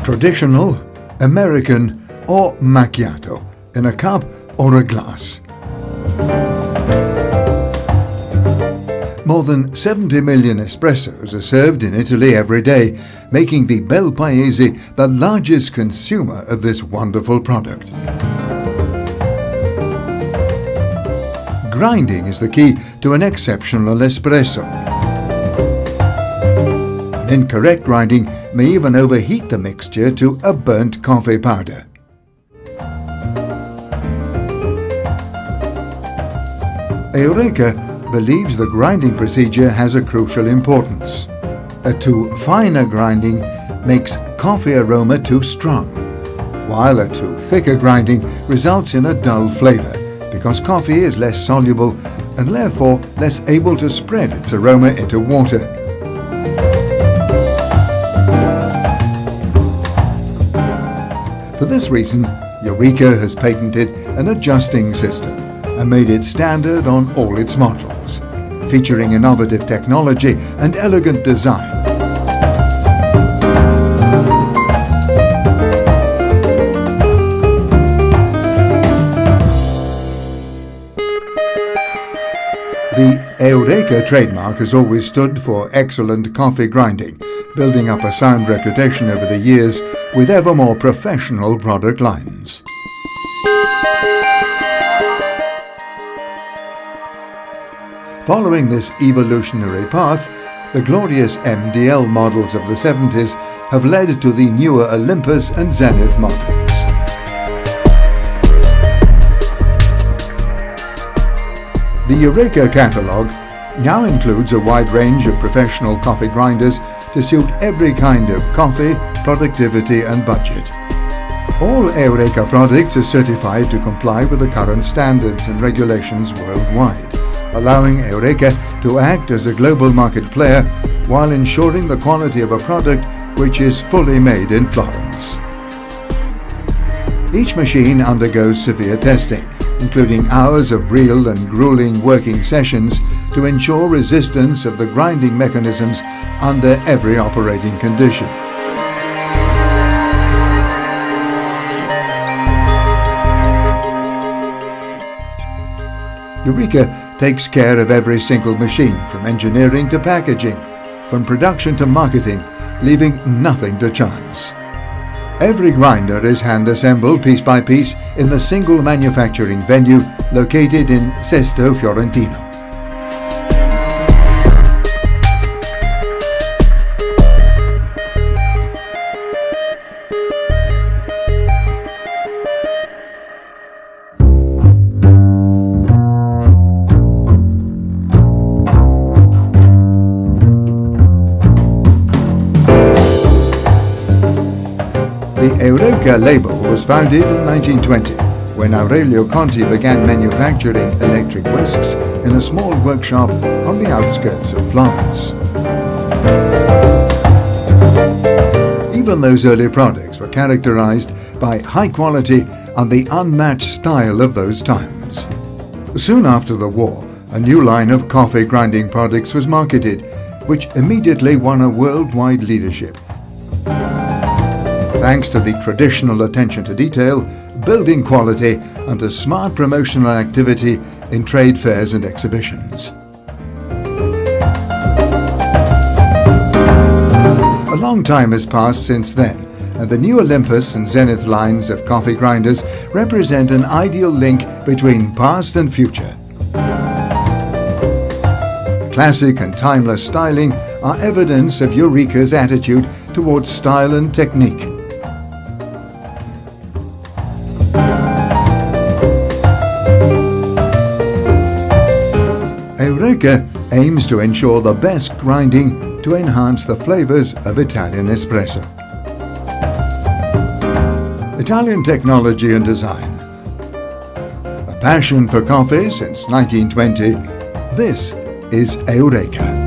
Traditional, American or macchiato, in a cup or a glass. More than 70 million espressos are served in Italy every day, making the Bel Paese the largest consumer of this wonderful product. Grinding is the key to an exceptional espresso. An incorrect grinding may even overheat the mixture to a burnt coffee powder. Eureka believes the grinding procedure has a crucial importance. A too fine a grinding makes coffee aroma too strong, while a too thick a grinding results in a dull flavor, because coffee is less soluble and therefore less able to spread its aroma into water. For this reason, Eureka has patented an adjusting system and made it standard on all its models, featuring innovative technology and elegant design. The Eureka trademark has always stood for excellent coffee grinding, building up a sound reputation over the years with ever more professional product lines. Following this evolutionary path, the glorious MDL models of the 70s have led to the newer Olympus and Zenith models. The Eureka catalogue now includes a wide range of professional coffee grinders to suit every kind of coffee, productivity and budget. All Eureka products are certified to comply with the current standards and regulations worldwide, allowing Eureka to act as a global market player while ensuring the quality of a product which is fully made in Florence. Each machine undergoes severe testing, including hours of real and grueling working sessions to ensure resistance of the grinding mechanisms under every operating condition. Eureka takes care of every single machine, from engineering to packaging, from production to marketing, leaving nothing to chance. Every grinder is hand-assembled piece by piece in the single manufacturing venue located in Sesto Fiorentino. The Eureka label was founded in 1920, when Aurelio Conti began manufacturing electric whisks in a small workshop on the outskirts of Florence. Even those early products were characterized by high quality and the unmatched style of those times. Soon after the war, a new line of coffee grinding products was marketed, which immediately won a worldwide leadership. Thanks to the traditional attention to detail, building quality and a smart promotional activity in trade fairs and exhibitions. A long time has passed since then, and the new Olympus and Zenith lines of coffee grinders represent an ideal link between past and future. Classic and timeless styling are evidence of Eureka's attitude towards style and technique. Eureka aims to ensure the best grinding to enhance the flavors of Italian espresso. Italian technology and design. A passion for coffee since 1920, this is Eureka.